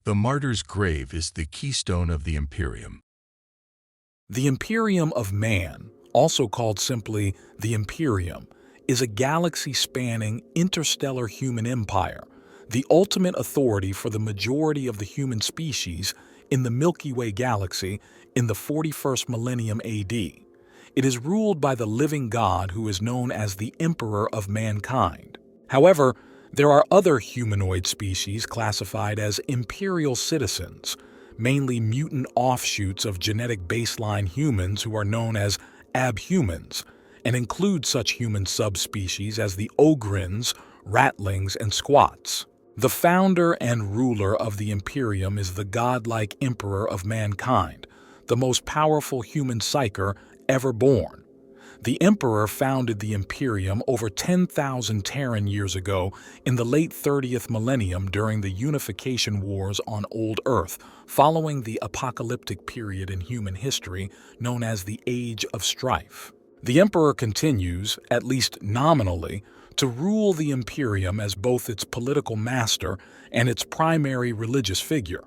The martyr's grave is the keystone of the Imperium. The Imperium of Man, also called simply the Imperium, is a galaxy-spanning interstellar human empire, the ultimate authority for the majority of the human species in the Milky Way galaxy in the 41st millennium AD. It is ruled by the living God who is known as the Emperor of Mankind. However, there are other humanoid species classified as imperial citizens, mainly mutant offshoots of genetic baseline humans who are known as abhumans, and include such human subspecies as the ogrins, ratlings, and squats. The founder and ruler of the Imperium is the godlike Emperor of Mankind, the most powerful human psyker ever born. The Emperor founded the Imperium over 10,000 Terran years ago in the late 30th millennium during the Unification Wars on Old Earth, following the apocalyptic period in human history known as the Age of Strife. The Emperor continues, at least nominally, to rule the Imperium as both its political master and its primary religious figure.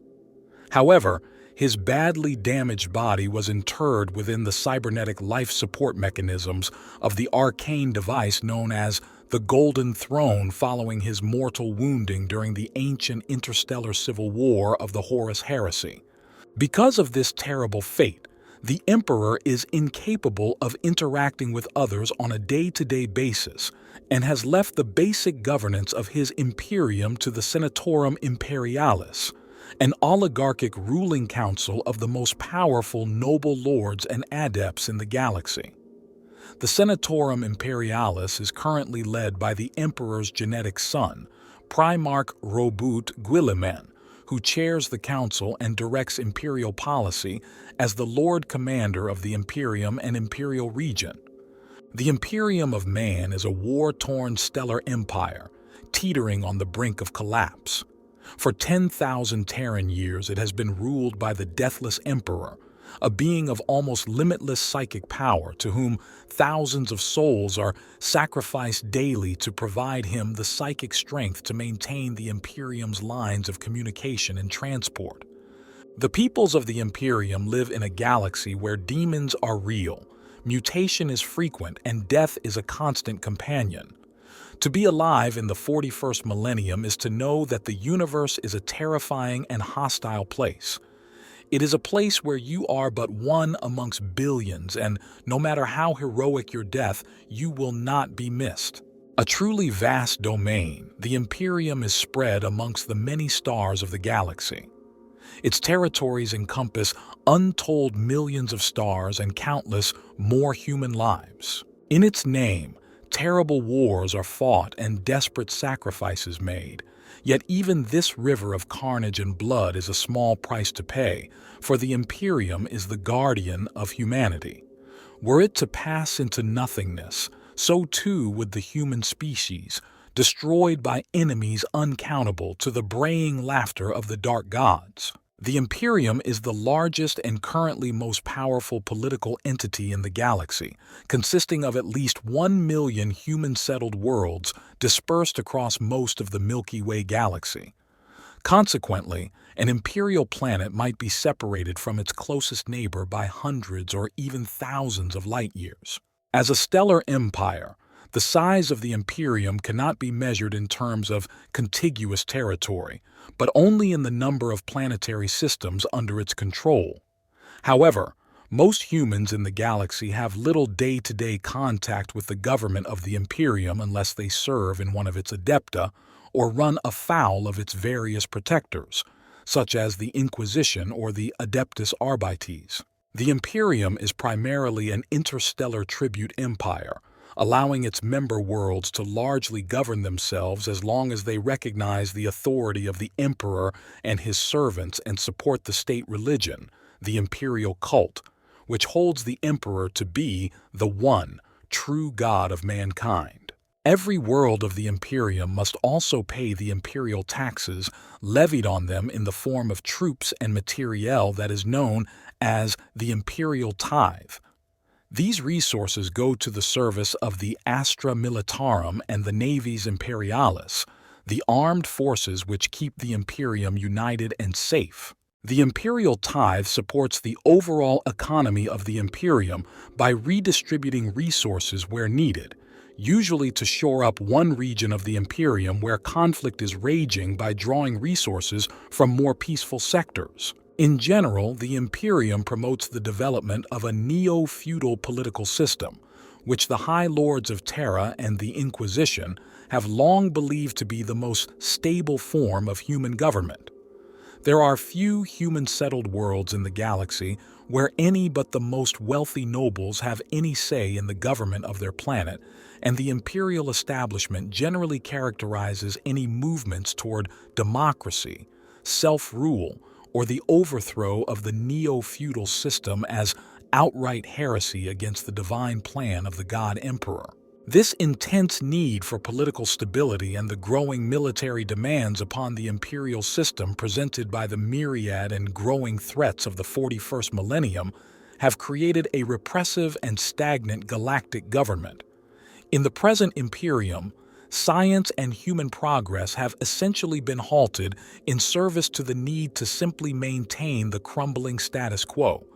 However, his badly damaged body was interred within the cybernetic life support mechanisms of the arcane device known as the Golden Throne following his mortal wounding during the ancient interstellar civil war of the Horus Heresy. Because of this terrible fate, the Emperor is incapable of interacting with others on a day-to-day basis and has left the basic governance of his Imperium to the Senatorum Imperialis, an oligarchic ruling council of the most powerful noble lords and adepts in the galaxy. The Senatorum Imperialis is currently led by the Emperor's genetic son, Primarch Robut Guilliman, who chairs the council and directs imperial policy as the Lord Commander of the Imperium and Imperial Region. The Imperium of Man is a war-torn stellar empire, teetering on the brink of collapse. For 10,000 Terran years, it has been ruled by the Deathless Emperor, a being of almost limitless psychic power to whom thousands of souls are sacrificed daily to provide him the psychic strength to maintain the Imperium's lines of communication and transport. The peoples of the Imperium live in a galaxy where demons are real, mutation is frequent, and death is a constant companion. To be alive in the 41st millennium is to know that the universe is a terrifying and hostile place. It is a place where you are but one amongst billions, and no matter how heroic your death, you will not be missed. A truly vast domain, the Imperium is spread amongst the many stars of the galaxy. Its territories encompass untold millions of stars and countless more human lives. In its name, terrible wars are fought and desperate sacrifices made. Yet even this river of carnage and blood is a small price to pay, for the Imperium is the guardian of humanity. Were it to pass into nothingness, so too would the human species, destroyed by enemies uncountable to the braying laughter of the dark gods. The Imperium is the largest and currently most powerful political entity in the galaxy, consisting of at least 1 million human-settled worlds dispersed across most of the Milky Way galaxy. Consequently, an imperial planet might be separated from its closest neighbor by hundreds or even thousands of light years. As a stellar empire, the size of the Imperium cannot be measured in terms of contiguous territory, but only in the number of planetary systems under its control. However, most humans in the galaxy have little day-to-day contact with the government of the Imperium unless they serve in one of its adepta or run afoul of its various protectors, such as the Inquisition or the Adeptus Arbites. The Imperium is primarily an interstellar tribute empire, allowing its member worlds to largely govern themselves as long as they recognize the authority of the Emperor and his servants and support the state religion, the Imperial Cult, which holds the Emperor to be the one true God of mankind. Every world of the Imperium must also pay the imperial taxes levied on them in the form of troops and materiel that is known as the Imperial Tithe. These resources go to the service of the Astra Militarum and the Navis Imperialis, the armed forces which keep the Imperium united and safe. The imperial tithe supports the overall economy of the Imperium by redistributing resources where needed, usually to shore up one region of the Imperium where conflict is raging by drawing resources from more peaceful sectors. In general, the Imperium promotes the development of a neo-feudal political system, which the High Lords of Terra and the Inquisition have long believed to be the most stable form of human government. There are few human-settled worlds in the galaxy where any but the most wealthy nobles have any say in the government of their planet, and the imperial establishment generally characterizes any movements toward democracy, self-rule, or the overthrow of the neo-feudal system as outright heresy against the divine plan of the God Emperor. This intense need for political stability and the growing military demands upon the imperial system presented by the myriad and growing threats of the 41st millennium have created a repressive and stagnant galactic government. In the present Imperium, science and human progress have essentially been halted in service to the need to simply maintain the crumbling status quo.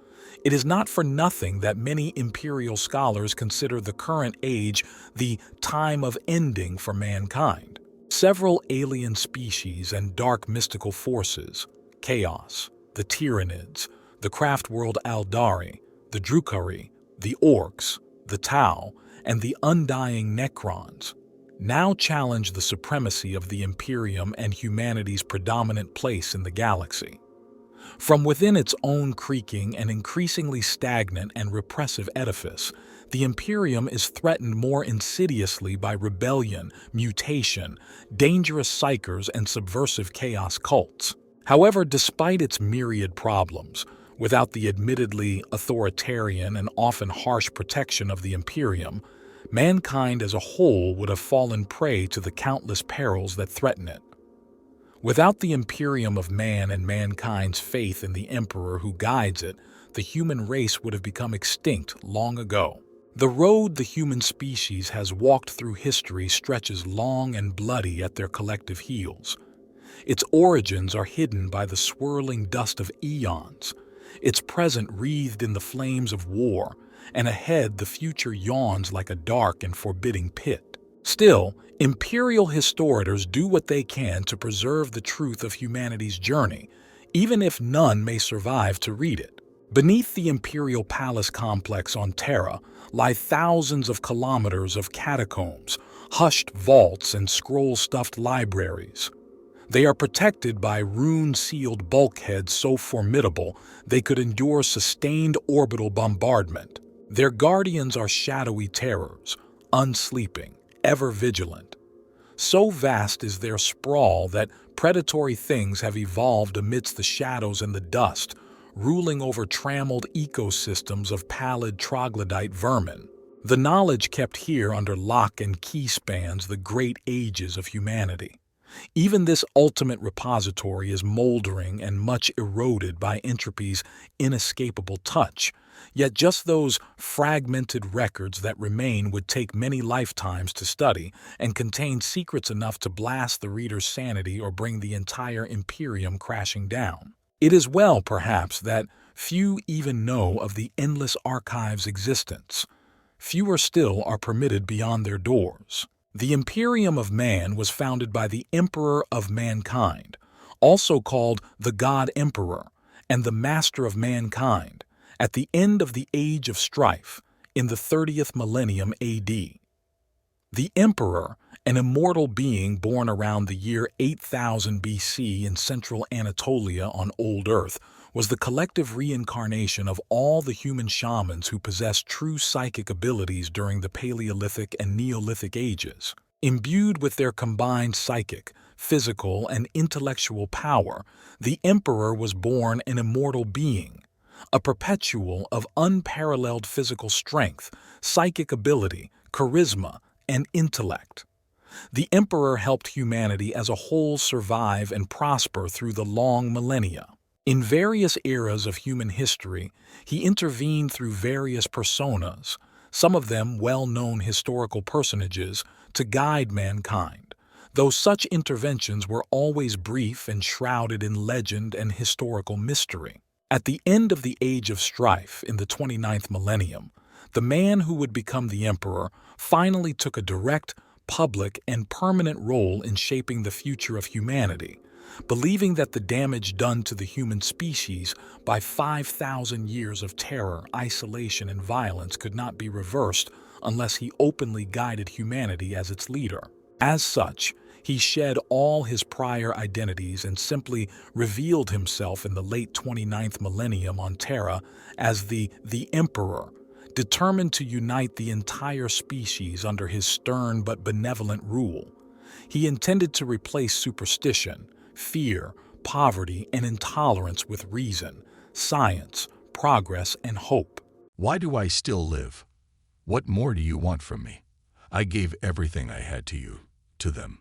It is not for nothing that many imperial scholars consider the current age the time of ending for mankind. Several alien species and dark mystical forces, Chaos, the Tyranids, the craft world Aldari, the Drukhari, the Orcs, the Tau, and the undying Necrons, now challenge the supremacy of the Imperium and humanity's predominant place in the galaxy. From within its own creaking and increasingly stagnant and repressive edifice, the Imperium is threatened more insidiously by rebellion, mutation, dangerous psychers, and subversive chaos cults. However, despite its myriad problems, without the admittedly authoritarian and often harsh protection of the Imperium, mankind as a whole would have fallen prey to the countless perils that threaten it. Without the Imperium of Man and mankind's faith in the Emperor who guides it, the human race would have become extinct long ago. The road the human species has walked through history stretches long and bloody at their collective heels. Its origins are hidden by the swirling dust of eons, its present wreathed in the flames of war, and ahead the future yawns like a dark and forbidding pit. Still, imperial historians do what they can to preserve the truth of humanity's journey, even if none may survive to read it. Beneath the imperial palace complex on Terra lie thousands of kilometers of catacombs, hushed vaults, and scroll-stuffed libraries. They are protected by rune-sealed bulkheads so formidable they could endure sustained orbital bombardment. Their guardians are shadowy terrors, unsleeping, ever vigilant. So vast is their sprawl that predatory things have evolved amidst the shadows and the dust, ruling over trammeled ecosystems of pallid troglodyte vermin. The knowledge kept here under lock and key spans the great ages of humanity. Even this ultimate repository is moldering and much eroded by entropy's inescapable touch, yet just those fragmented records that remain would take many lifetimes to study and contain secrets enough to blast the reader's sanity or bring the entire Imperium crashing down. It is well, perhaps, that few even know of the endless archive's existence. Fewer still are permitted beyond their doors. The Imperium of Man was founded by the Emperor of Mankind, also called the God Emperor and the Master of Mankind, at the end of the Age of Strife, in the 30th millennium AD. The Emperor, an immortal being born around the year 8000 BC in central Anatolia on Old Earth, was the collective reincarnation of all the human shamans who possessed true psychic abilities during the Paleolithic and Neolithic ages. Imbued with their combined psychic, physical, and intellectual power, the Emperor was born an immortal being, a perpetual of unparalleled physical strength, psychic ability, charisma, and intellect. The Emperor helped humanity as a whole survive and prosper through the long millennia. In various eras of human history, he intervened through various personas, some of them well-known historical personages, to guide mankind. though such interventions were always brief and shrouded in legend and historical mystery. At the end of the Age of Strife in the 29th millennium, the man who would become the emperor finally took a direct, public, and permanent role in shaping the future of humanity, believing that the damage done to the human species by 5,000 years of terror, isolation, and violence could not be reversed unless he openly guided humanity as its leader. As such, he shed all his prior identities and simply revealed himself in the late 29th millennium on Terra as the Emperor, determined to unite the entire species under his stern but benevolent rule. He intended to replace superstition, fear, poverty, and intolerance with reason, science, progress, and hope. Why do I still live? What more do you want from me? I gave everything I had to you, to them.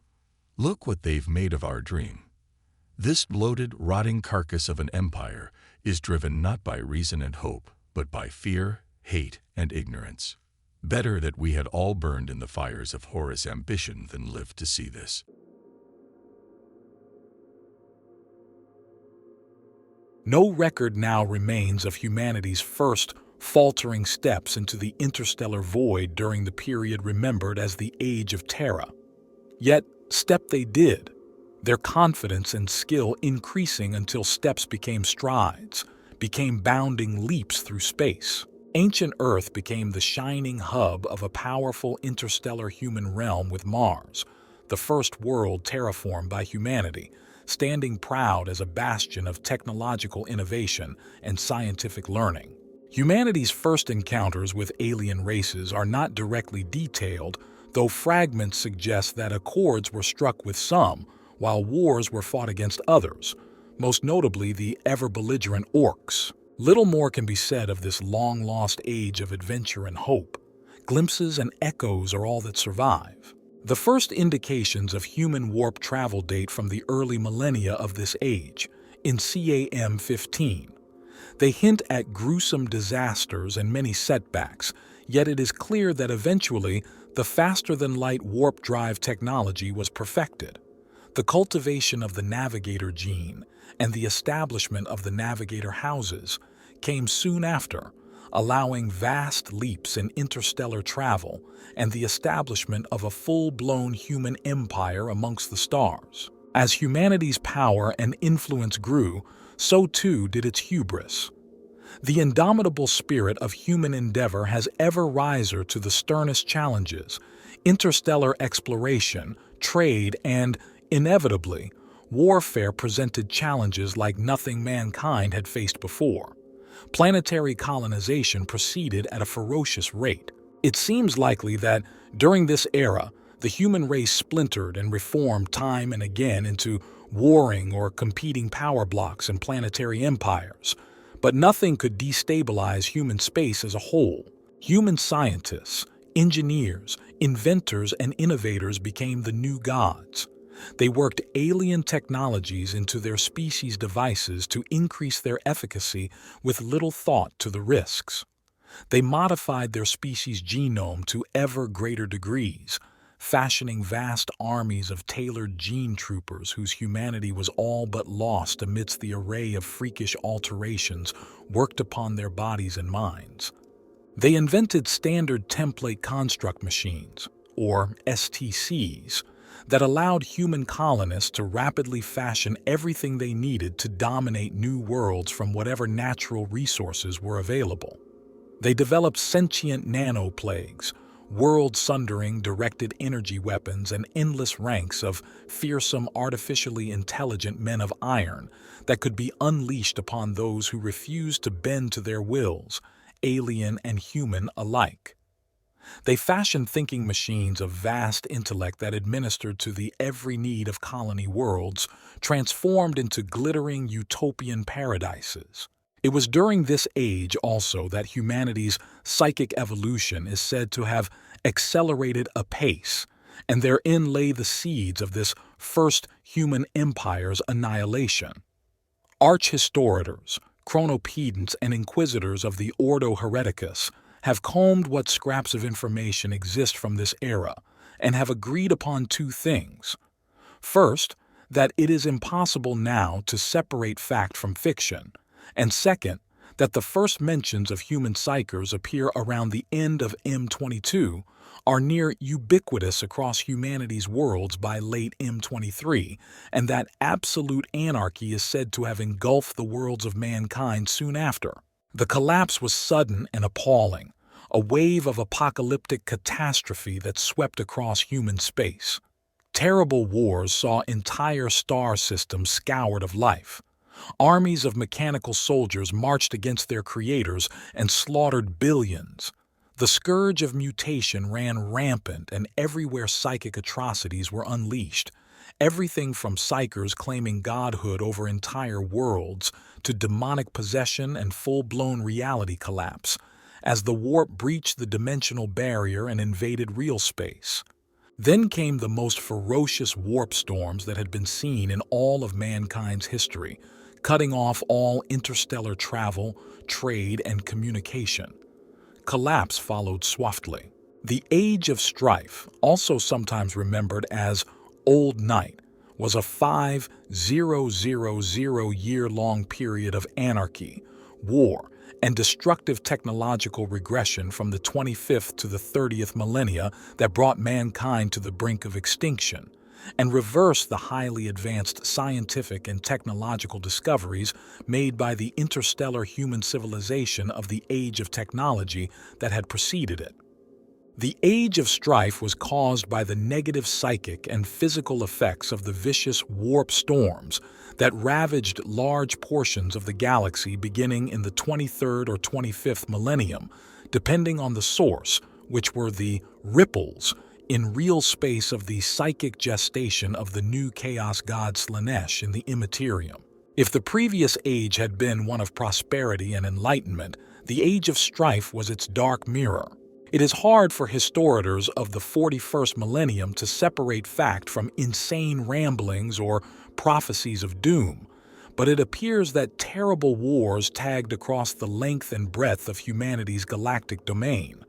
Look what they've made of our dream. This bloated, rotting carcass of an empire is driven not by reason and hope, but by fear, hate, and ignorance. Better that we had all burned in the fires of Horus' ambition than lived to see this. No record now remains of humanity's first faltering steps into the interstellar void during the period remembered as the Age of Terra. Yet, step they did, their confidence and skill increasing until steps became strides, became bounding leaps through space. Ancient Earth became the shining hub of a powerful interstellar human realm with Mars, the first world terraformed by humanity, standing proud as a bastion of technological innovation and scientific learning. Humanity's first encounters with alien races are not directly detailed, though fragments suggest that accords were struck with some, while wars were fought against others, most notably the ever-belligerent orcs. Little more can be said of this long-lost age of adventure and hope. Glimpses and echoes are all that survive. The first indications of human warp travel date from the early millennia of this age, in CAM 15. They hint at gruesome disasters and many setbacks, yet it is clear that eventually the faster-than-light warp drive technology was perfected. The cultivation of the navigator gene and the establishment of the navigator houses came soon after, allowing vast leaps in interstellar travel and the establishment of a full-blown human empire amongst the stars. As humanity's power and influence grew, so too did its hubris. The indomitable spirit of human endeavor has ever riser to the sternest challenges, interstellar exploration, trade, and, inevitably, warfare presented challenges like nothing mankind had faced before. Planetary colonization proceeded at a ferocious rate. It seems likely that, during this era, the human race splintered and reformed time and again into warring or competing power blocks and planetary empires. But nothing could destabilize human space as a whole. Human scientists, engineers, inventors, and innovators became the new gods. They worked alien technologies into their species' devices to increase their efficacy with little thought to the risks. They modified their species' genome to ever greater degrees, fashioning vast armies of tailored gene troopers whose humanity was all but lost amidst the array of freakish alterations worked upon their bodies and minds. They invented standard template construct machines, or STCs, that allowed human colonists to rapidly fashion everything they needed to dominate new worlds from whatever natural resources were available. They developed sentient nanoplagues, world-sundering directed energy weapons, and endless ranks of fearsome artificially intelligent men of iron that could be unleashed upon those who refused to bend to their wills, alien and human alike. They fashioned thinking machines of vast intellect that administered to the every need of colony worlds, transformed into glittering utopian paradises. It was during this age also that humanity's psychic evolution is said to have accelerated apace, and therein lay the seeds of this first human empire's annihilation. Arch-historitors, chronopedants, and inquisitors of the Ordo Hereticus have combed what scraps of information exist from this era and have agreed upon two things. First, that it is impossible now to separate fact from fiction, and second, that the first mentions of human psychers appear around the end of M22 are near ubiquitous across humanity's worlds by late M23, and that absolute anarchy is said to have engulfed the worlds of mankind soon after. The collapse was sudden and appalling, a wave of apocalyptic catastrophe that swept across human space. Terrible wars saw entire star systems scoured of life. Armies of mechanical soldiers marched against their creators and slaughtered billions. The scourge of mutation ran rampant, and everywhere psychic atrocities were unleashed. Everything from psychers claiming godhood over entire worlds to demonic possession and full-blown reality collapse, as the warp breached the dimensional barrier and invaded real space. Then came the most ferocious warp storms that had been seen in all of mankind's history, cutting off all interstellar travel, trade, and communication. Collapse followed swiftly. The Age of Strife, also sometimes remembered as Old Night, was a 5,000-year-long period of anarchy, war, and destructive technological regression from the 25th to the 30th millennia that brought mankind to the brink of extinction, and reversed the highly advanced scientific and technological discoveries made by the interstellar human civilization of the Age of Technology that had preceded it. The Age of Strife was caused by the negative psychic and physical effects of the vicious warp storms that ravaged large portions of the galaxy beginning in the 23rd or 25th millennium, depending on the source, which were the ripples in real space of the psychic gestation of the new chaos god Slaanesh in the Immaterium. If the previous age had been one of prosperity and enlightenment, the Age of Strife was its dark mirror. It is hard for historians of the 41st millennium to separate fact from insane ramblings or prophecies of doom, but it appears that terrible wars tagged across the length and breadth of humanity's galactic domain.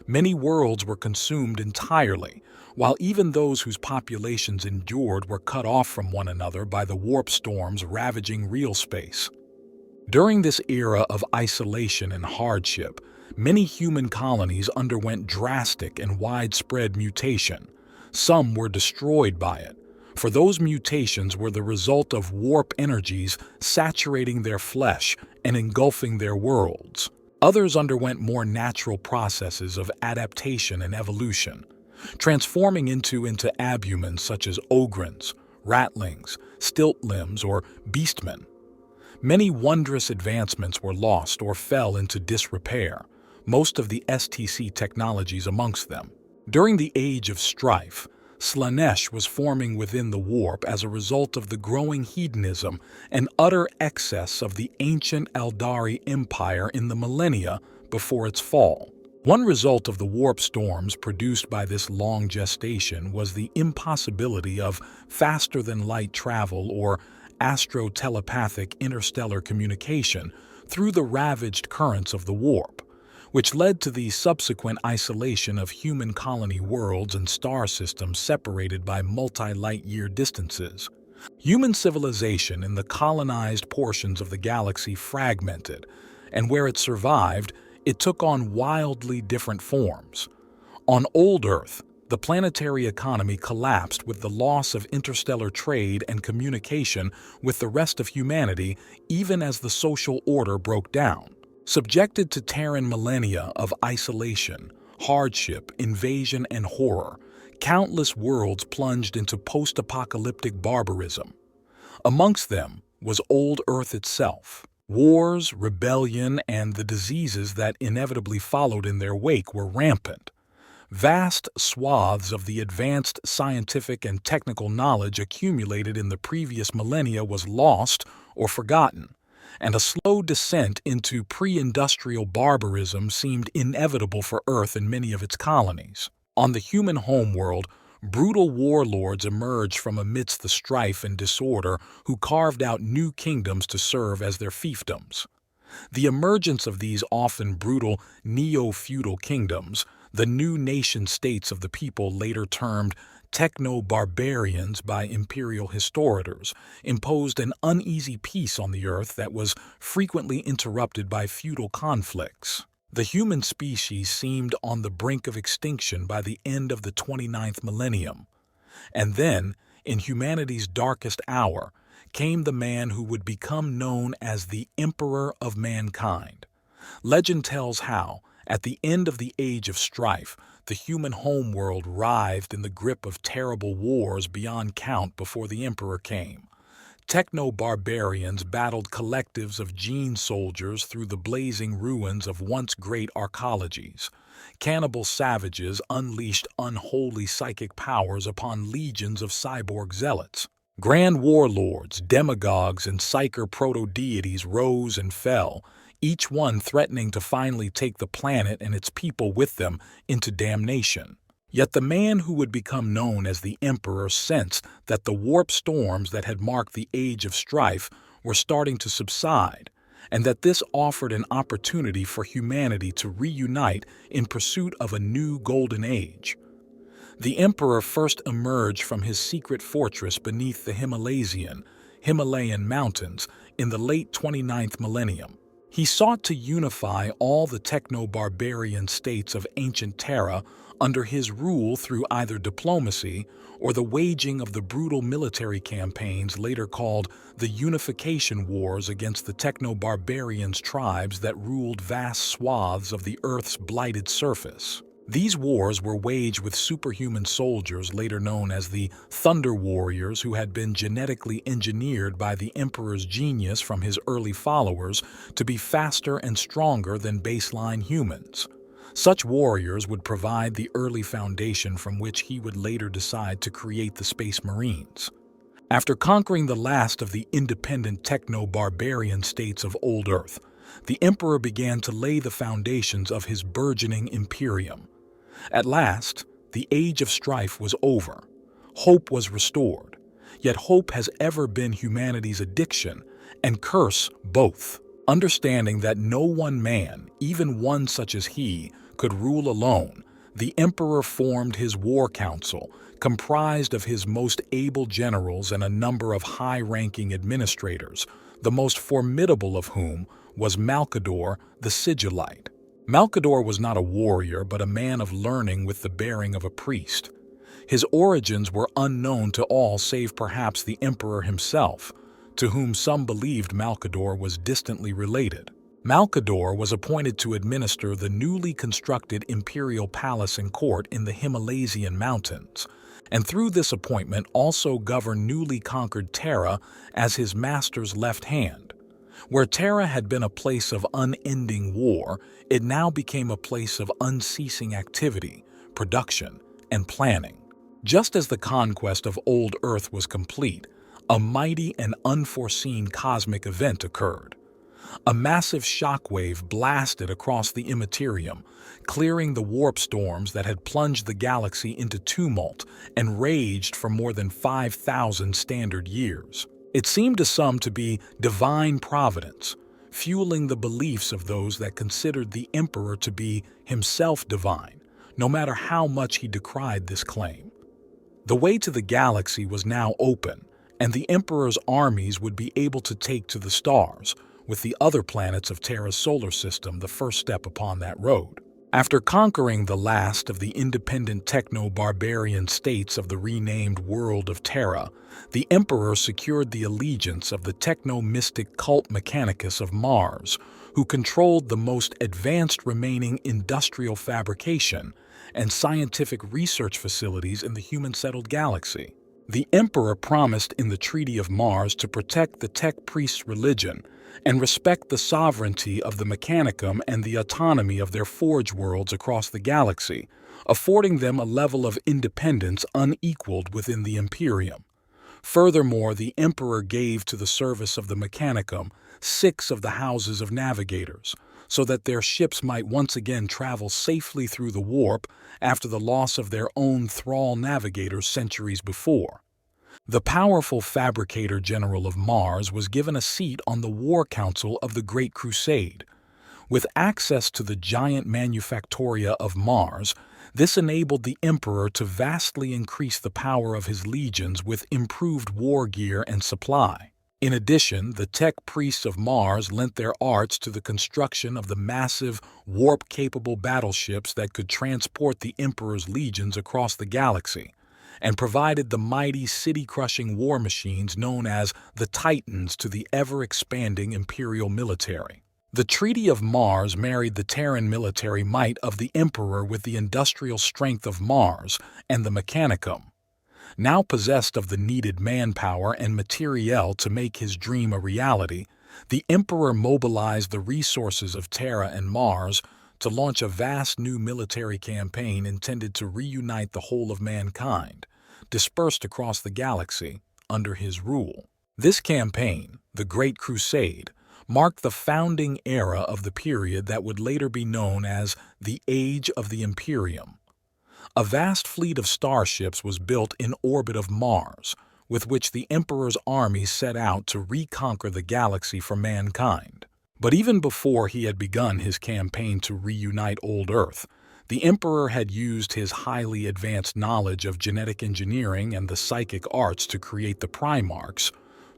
Many worlds were consumed entirely, while even those whose populations endured were cut off from one another by the warp storms ravaging real space. During this era of isolation and hardship, many human colonies underwent drastic and widespread mutation. Some were destroyed by it, for those mutations were the result of warp energies saturating their flesh and engulfing their worlds. Others underwent more natural processes of adaptation and evolution, transforming into abumens such as ogrins, ratlings, stilt-limbs, or beastmen. Many wondrous advancements were lost or fell into disrepair, most of the STC technologies amongst them. During the Age of Strife, Slaanesh was forming within the warp as a result of the growing hedonism and utter excess of the ancient Eldari Empire in the millennia before its fall. One result of the warp storms produced by this long gestation was the impossibility of faster-than-light travel or astro-telepathic interstellar communication through the ravaged currents of the warp, which led to the subsequent isolation of human colony worlds and star systems separated by multi-light-year distances. Human civilization in the colonized portions of the galaxy fragmented, and where it survived, it took on wildly different forms. On old Earth, the planetary economy collapsed with the loss of interstellar trade and communication with the rest of humanity, even as the social order broke down. Subjected to Terran millennia of isolation, hardship, invasion, and horror, countless worlds plunged into post-apocalyptic barbarism. Amongst them was old Earth itself. Wars, rebellion, and the diseases that inevitably followed in their wake were rampant. Vast swaths of the advanced scientific and technical knowledge accumulated in the previous millennia was lost or forgotten, and a slow descent into pre-industrial barbarism seemed inevitable for Earth and many of its colonies. On the human homeworld, brutal warlords emerged from amidst the strife and disorder who carved out new kingdoms to serve as their fiefdoms. The emergence of these often brutal neo-feudal kingdoms, the new nation-states of the people later termed techno-barbarians by imperial historians, imposed an uneasy peace on the Earth that was frequently interrupted by feudal conflicts. The human species seemed on the brink of extinction by the end of the 29th millennium. And then, in humanity's darkest hour, came the man who would become known as the Emperor of Mankind. Legend tells how, at the end of the Age of Strife, the human homeworld writhed in the grip of terrible wars beyond count before the Emperor came. Techno-barbarians battled collectives of gene soldiers through the blazing ruins of once great arcologies. Cannibal savages unleashed unholy psychic powers upon legions of cyborg zealots. Grand warlords, demagogues, and psyker proto-deities rose and fell, each one threatening to finally take the planet and its people with them into damnation. Yet the man who would become known as the Emperor sensed that the warp storms that had marked the Age of Strife were starting to subside, and that this offered an opportunity for humanity to reunite in pursuit of a new golden age. The Emperor first emerged from his secret fortress beneath the Himalayan mountains in the late 29th millennium. He sought to unify all the techno-barbarian states of ancient Terra under his rule through either diplomacy or the waging of the brutal military campaigns later called the Unification Wars against the techno-barbarians tribes that ruled vast swaths of the Earth's blighted surface. These wars were waged with superhuman soldiers later known as the Thunder Warriors, who had been genetically engineered by the Emperor's genius from his early followers to be faster and stronger than baseline humans. Such warriors would provide the early foundation from which he would later decide to create the Space Marines. After conquering the last of the independent techno-barbarian states of Old Earth, the Emperor began to lay the foundations of his burgeoning Imperium. At last, the Age of Strife was over. Hope was restored. Yet hope has ever been humanity's addiction and curse both. Understanding that no one man, even one such as he, could rule alone, the Emperor formed his war council, comprised of his most able generals and a number of high-ranking administrators, the most formidable of whom was Malcador the Sigillite. Malcador was not a warrior, but a man of learning with the bearing of a priest. His origins were unknown to all save perhaps the Emperor himself, to whom some believed Malcador was distantly related. Malcador was appointed to administer the newly constructed imperial palace and court in the Himalayan mountains, and through this appointment also govern newly conquered Terra as his master's left hand. Where Terra had been a place of unending war, it now became a place of unceasing activity, production, and planning. Just as the conquest of Old Earth was complete, a mighty and unforeseen cosmic event occurred. A massive shockwave blasted across the immaterium, clearing the warp storms that had plunged the galaxy into tumult and raged for more than 5,000 standard years. It seemed to some to be divine providence, fueling the beliefs of those that considered the Emperor to be himself divine, no matter how much he decried this claim. The way to the galaxy was now open, and the Emperor's armies would be able to take to the stars, with the other planets of Terra's solar system the first step upon that road. After conquering the last of the independent techno-barbarian states of the renamed world of Terra, the Emperor secured the allegiance of the techno-mystic cult Mechanicus of Mars, who controlled the most advanced remaining industrial fabrication and scientific research facilities in the human-settled galaxy. The Emperor promised in the Treaty of Mars to protect the tech priest's religion and respect the sovereignty of the Mechanicum and the autonomy of their forge worlds across the galaxy, affording them a level of independence unequaled within the Imperium. Furthermore, the Emperor gave to the service of the Mechanicum 6 of the houses of navigators, so that their ships might once again travel safely through the warp after the loss of their own thrall navigators centuries before. The powerful Fabricator General of Mars was given a seat on the War Council of the Great Crusade. With access to the giant Manufactoria of Mars, This enabled the Emperor to vastly increase the power of his legions with improved war gear and supply. In addition, the tech priests of Mars lent their arts to the construction of the massive, warp-capable battleships that could transport the Emperor's legions across the galaxy, and provided the mighty city-crushing war machines known as the Titans to the ever-expanding Imperial military. The Treaty of Mars married the Terran military might of the Emperor with the industrial strength of Mars and the Mechanicum. Now possessed of the needed manpower and materiel to make his dream a reality, the Emperor mobilized the resources of Terra and Mars to launch a vast new military campaign intended to reunite the whole of mankind, dispersed across the galaxy, under his rule. This campaign, the Great Crusade, marked the founding era of the period that would later be known as the Age of the Imperium. A vast fleet of starships was built in orbit of Mars, with which the Emperor's army set out to reconquer the galaxy for mankind. But even before he had begun his campaign to reunite old Earth, the Emperor had used his highly advanced knowledge of genetic engineering and the psychic arts to create the Primarchs,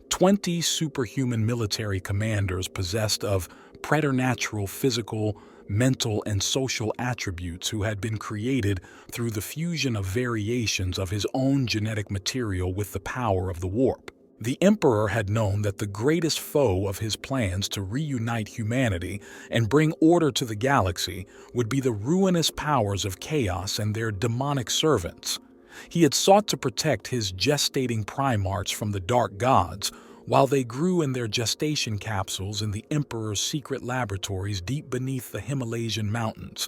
20 superhuman military commanders possessed of preternatural physical, mental, and social attributes who had been created through the fusion of variations of his own genetic material with the power of the warp. The Emperor had known that the greatest foe of his plans to reunite humanity and bring order to the galaxy would be the ruinous powers of chaos and their demonic servants. He had sought to protect his gestating Primarchs from the dark gods, while they grew in their gestation capsules in the Emperor's secret laboratories deep beneath the Himalayan mountains.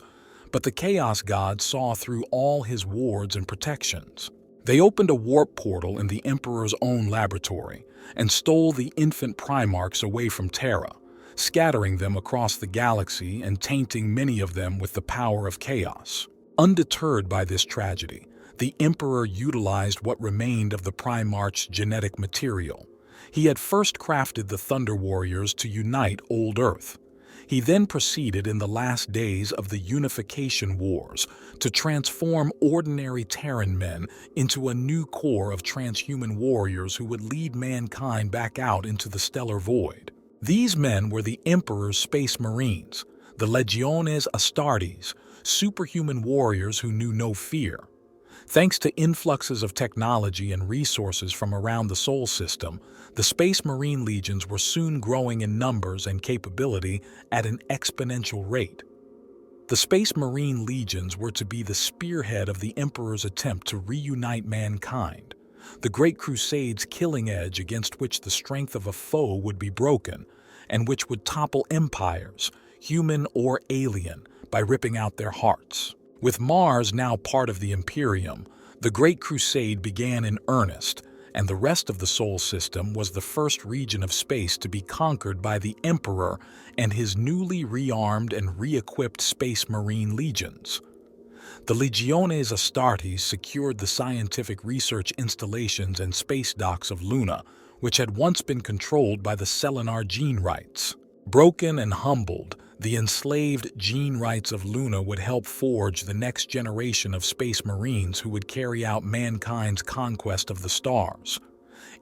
But the Chaos Gods saw through all his wards and protections. They opened a warp portal in the Emperor's own laboratory and stole the infant Primarchs away from Terra, scattering them across the galaxy and tainting many of them with the power of chaos. Undeterred by this tragedy, the Emperor utilized what remained of the Primarch's genetic material. He had first crafted the Thunder Warriors to unite old Earth. He then proceeded in the last days of the Unification Wars to transform ordinary Terran men into a new corps of transhuman warriors who would lead mankind back out into the stellar void. These men were the Emperor's Space Marines, the Legiones Astartes, superhuman warriors who knew no fear. Thanks to influxes of technology and resources from around the Sol system, the Space Marine legions were soon growing in numbers and capability at an exponential rate. The Space Marine legions were to be the spearhead of the Emperor's attempt to reunite mankind, the Great Crusade's killing edge against which the strength of a foe would be broken, and which would topple empires, human or alien, by ripping out their hearts. With Mars now part of the Imperium, the Great Crusade began in earnest, and the rest of the Sol system was the first region of space to be conquered by the Emperor and his newly rearmed and re-equipped Space Marine legions. The Legiones Astartes secured the scientific research installations and space docks of Luna, which had once been controlled by the Selenar gene rights. Broken and humbled, the enslaved gene rights of Luna would help forge the next generation of Space Marines who would carry out mankind's conquest of the stars.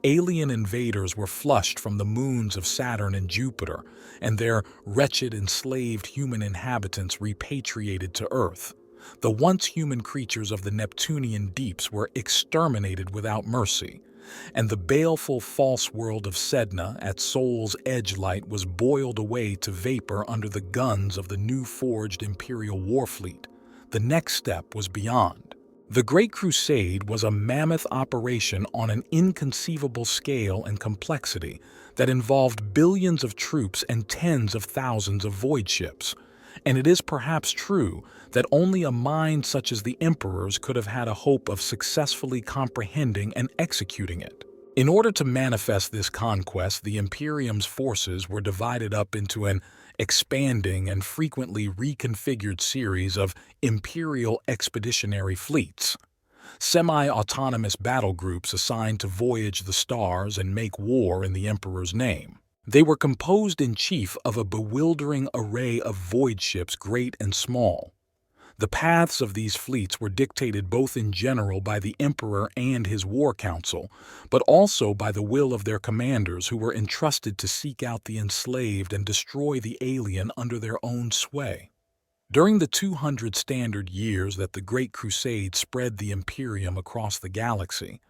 Alien invaders were flushed from the moons of Saturn and Jupiter, and their wretched enslaved human inhabitants repatriated to Earth. The once human creatures of the Neptunian deeps were exterminated without mercy, and the baleful false world of Sedna at Sol's edge-light was boiled away to vapor under the guns of the new forged Imperial Warfleet. The next step was beyond. The Great Crusade was a mammoth operation on an inconceivable scale and complexity that involved billions of troops and tens of thousands of void ships. And it is perhaps true that only a mind such as the Emperor's could have had a hope of successfully comprehending and executing it. In order to manifest this conquest, the Imperium's forces were divided up into an expanding and frequently reconfigured series of Imperial expeditionary fleets, semi-autonomous battle groups assigned to voyage the stars and make war in the Emperor's name. They were composed in chief of a bewildering array of void ships great and small. The paths of these fleets were dictated both in general by the Emperor and his war council, but also by the will of their commanders who were entrusted to seek out the enslaved and destroy the alien under their own sway. During the 200 standard years that the Great Crusade spread the Imperium across the galaxy,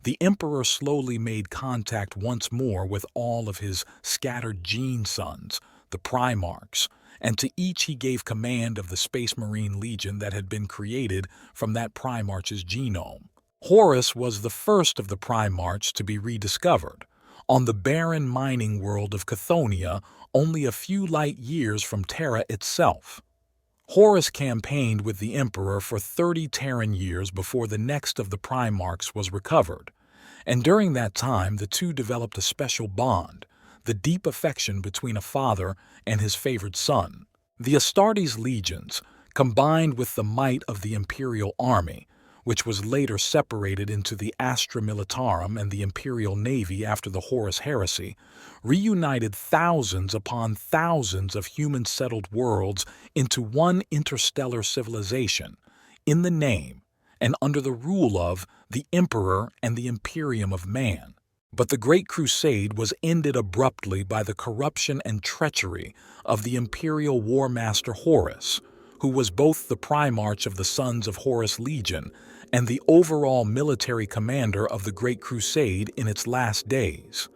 the Emperor slowly made contact once more with all of his scattered gene sons, the Primarchs, and to each he gave command of the Space Marine Legion that had been created from that Primarch's genome. Horus was the first of the Primarchs to be rediscovered, on the barren mining world of Chthoniya, only a few light years from Terra itself. Horus campaigned with the Emperor for 30 Terran years before the next of the Primarchs was recovered, and during that time the two developed a special bond, the deep affection between a father and his favored son. The Astartes legions, combined with the might of the Imperial army, which was later separated into the Astra Militarum and the Imperial Navy after the Horus Heresy, reunited thousands upon thousands of human-settled worlds into one interstellar civilization, in the name and under the rule of the Emperor and the Imperium of Man. But the Great Crusade was ended abruptly by the corruption and treachery of the Imperial War Master Horus, who was both the Primarch of the Sons of Horus Legion and the overall military commander of the Great Crusade in its last days.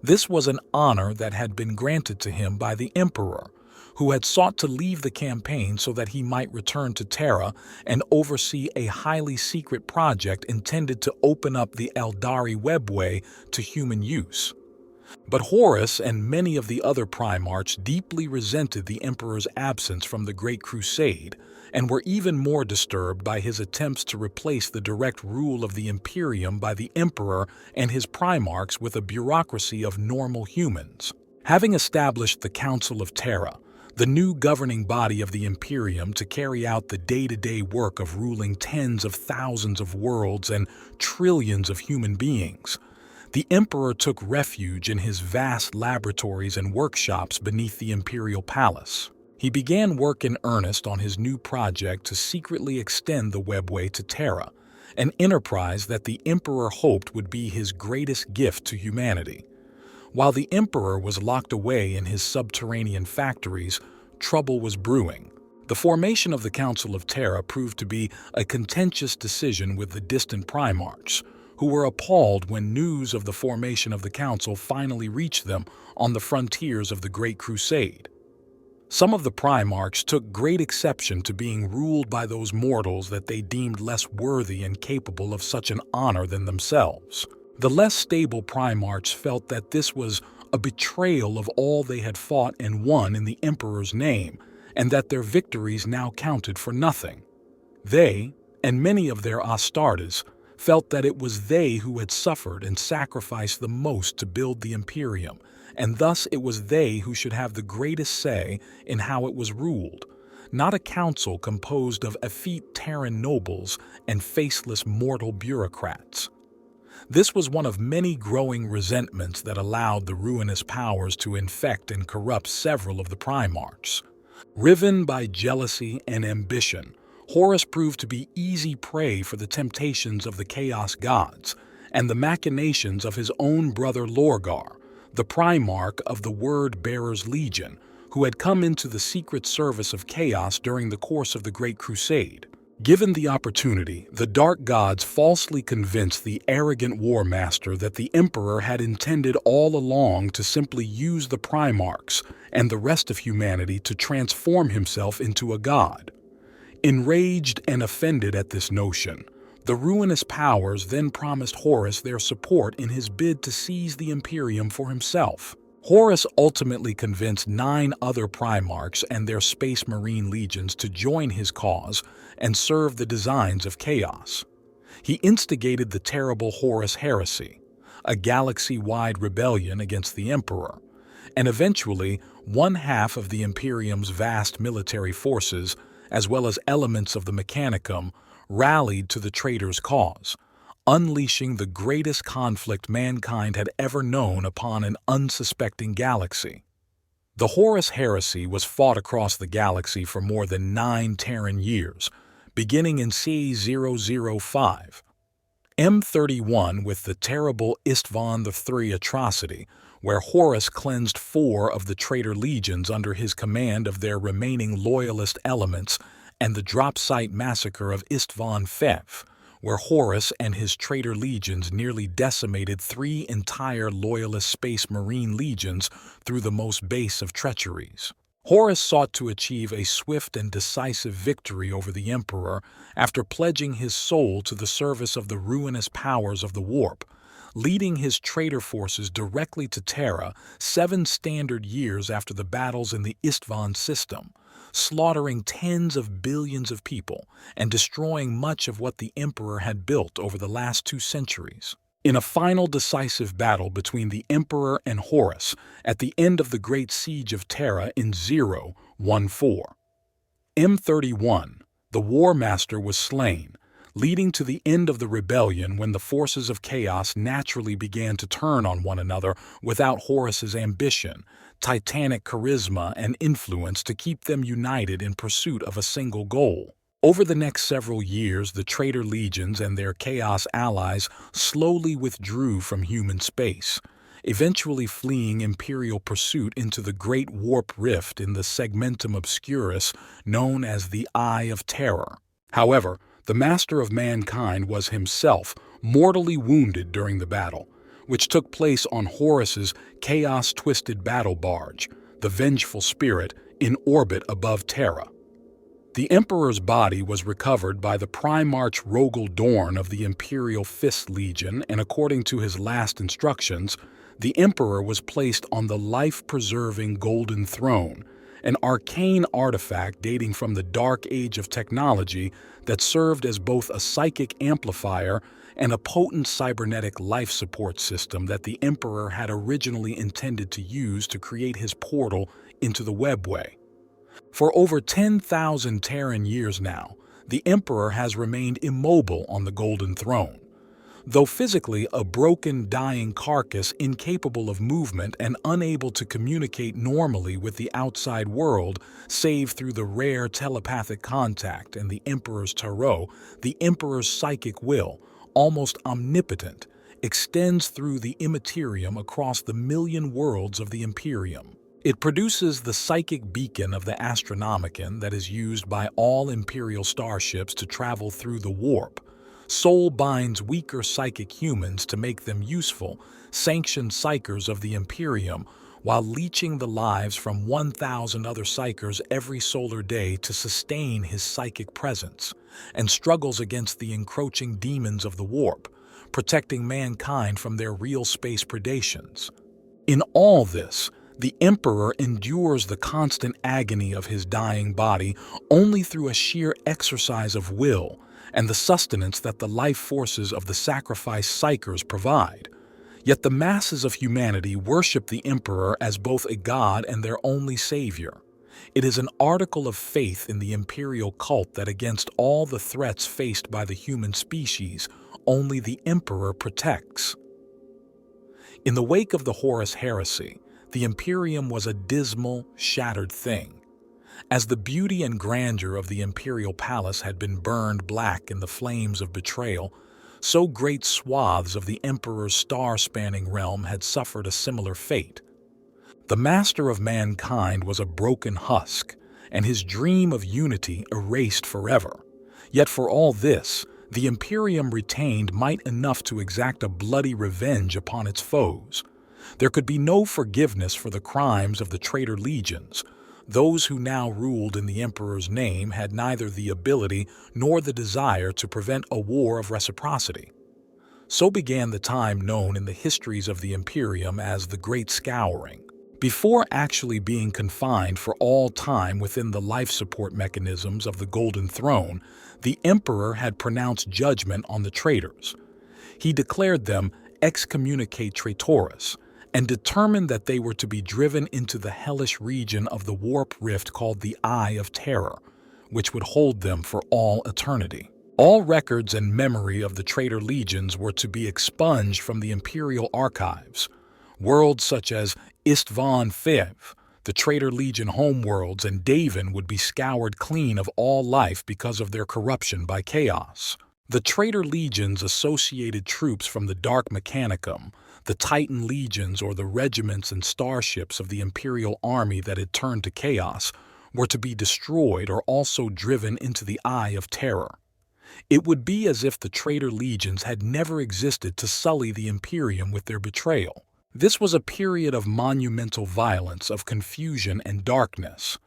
This was an honor that had been granted to him by the Emperor, who had sought to leave the campaign so that he might return to Terra and oversee a highly secret project intended to open up the Eldari webway to human use. But Horus and many of the other Primarchs deeply resented the Emperor's absence from the Great Crusade and were even more disturbed by his attempts to replace the direct rule of the Imperium by the Emperor and his Primarchs with a bureaucracy of normal humans. Having established the Council of Terra, the new governing body of the Imperium to carry out the day-to-day work of ruling tens of thousands of worlds and trillions of human beings, the Emperor took refuge in his vast laboratories and workshops beneath the Imperial Palace. He began work in earnest on his new project to secretly extend the webway to Terra, an enterprise that the Emperor hoped would be his greatest gift to humanity. While the Emperor was locked away in his subterranean factories, trouble was brewing. The formation of the Council of Terra proved to be a contentious decision with the distant Primarchs, who were appalled when news of the formation of the Council finally reached them on the frontiers of the Great Crusade. Some of the Primarchs took great exception to being ruled by those mortals that they deemed less worthy and capable of such an honor than themselves. The less stable Primarchs felt that this was a betrayal of all they had fought and won in the Emperor's name, and that their victories now counted for nothing. They, and many of their Astartes, felt that it was they who had suffered and sacrificed the most to build the Imperium, and thus it was they who should have the greatest say in how it was ruled, not a council composed of effete Terran nobles and faceless mortal bureaucrats. This was one of many growing resentments that allowed the ruinous powers to infect and corrupt several of the Primarchs. Riven by jealousy and ambition, Horus proved to be easy prey for the temptations of the Chaos Gods and the machinations of his own brother Lorgar, the Primarch of the Word-Bearers Legion, who had come into the secret service of Chaos during the course of the Great Crusade. Given the opportunity, the Dark Gods falsely convinced the arrogant War Master that the Emperor had intended all along to simply use the Primarchs and the rest of humanity to transform himself into a god. Enraged and offended at this notion, the ruinous powers then promised Horus their support in his bid to seize the Imperium for himself. Horus ultimately convinced 9 other Primarchs and their Space Marine legions to join his cause and serve the designs of Chaos. He instigated the terrible Horus Heresy, a galaxy-wide rebellion against the Emperor, and eventually one half of the Imperium's vast military forces, as well as elements of the Mechanicum, rallied to the traitor's cause, unleashing the greatest conflict mankind had ever known upon an unsuspecting galaxy. The Horus Heresy was fought across the galaxy for more than 9 Terran years, beginning in C005. M31 with the terrible Istvan III atrocity, where Horus cleansed 4 of the traitor legions under his command of their remaining loyalist elements, and the drop site massacre of Istvan V, where Horus and his traitor legions nearly decimated 3 entire loyalist space marine legions through the most base of treacheries. Horus sought to achieve a swift and decisive victory over the Emperor after pledging his soul to the service of the ruinous powers of the Warp, leading his traitor forces directly to Terra 7 standard years after the battles in the Istvan system, slaughtering tens of billions of people and destroying much of what the Emperor had built over the last 2 centuries. In a final decisive battle between the Emperor and Horus at the end of the Great Siege of Terra in 014, M31, the War Master, was slain, leading to the end of the rebellion when the forces of chaos naturally began to turn on one another without Horus's ambition, titanic charisma, and influence to keep them united in pursuit of a single goal. Over the next several years, the traitor legions and their chaos allies slowly withdrew from human space, eventually fleeing Imperial pursuit into the Great Warp Rift in the Segmentum Obscurus known as the Eye of Terror. However, the Master of Mankind was himself mortally wounded during the battle, which took place on Horus's chaos-twisted battle barge, the Vengeful Spirit, in orbit above Terra. The Emperor's body was recovered by the Primarch Rogel Dorn of the Imperial Fist Legion, and according to his last instructions, the Emperor was placed on the life-preserving Golden Throne, an arcane artifact dating from the Dark Age of technology that served as both a psychic amplifier and a potent cybernetic life support system that the Emperor had originally intended to use to create his portal into the Webway. For over 10,000 Terran years now, the Emperor has remained immobile on the Golden Throne. Though physically a broken, dying carcass incapable of movement and unable to communicate normally with the outside world save through the rare telepathic contact and the Emperor's tarot, the Emperor's psychic will, almost omnipotent, extends through the Immaterium across the million worlds of the Imperium. It produces the psychic beacon of the Astronomicon that is used by all Imperial starships to travel through the warp. Soul binds weaker psychic humans to make them useful, sanctioned psychers of the Imperium, while leeching the lives from 1,000 other psychers every solar day to sustain his psychic presence, and struggles against the encroaching demons of the warp, protecting mankind from their real space predations. In all this, the Emperor endures the constant agony of his dying body only through a sheer exercise of will and the sustenance that the life forces of the sacrificed psychers provide. Yet the masses of humanity worship the Emperor as both a god and their only savior. It is an article of faith in the Imperial cult that against all the threats faced by the human species, only the Emperor protects. In the wake of the Horus Heresy, the Imperium was a dismal, shattered thing. As the beauty and grandeur of the Imperial Palace had been burned black in the flames of betrayal, so great swaths of the Emperor's star-spanning realm had suffered a similar fate. The Master of Mankind was a broken husk, and his dream of unity erased forever. Yet for all this, the Imperium retained might enough to exact a bloody revenge upon its foes. There could be no forgiveness for the crimes of the traitor legions. Those who now ruled in the Emperor's name had neither the ability nor the desire to prevent a war of reciprocity. So began the time known in the histories of the Imperium as the Great Scouring. Before actually being confined for all time within the life support mechanisms of the Golden Throne, the Emperor had pronounced judgment on the traitors. He declared them excommunicate traitores, and determined that they were to be driven into the hellish region of the warp rift called the Eye of Terror, which would hold them for all eternity. All records and memory of the traitor legions were to be expunged from the Imperial archives. Worlds such as Istvan V, The Traitor Legion homeworlds and Davin would be scoured clean of all life because of their corruption by chaos. The Traitor Legions associated troops from the Dark Mechanicum, the Titan Legions or the regiments and starships of the Imperial Army that had turned to chaos, were to be destroyed or also driven into the Eye of Terror. It would be as if the Traitor Legions had never existed to sully the Imperium with their betrayal. This was a period of monumental violence, of confusion and darkness.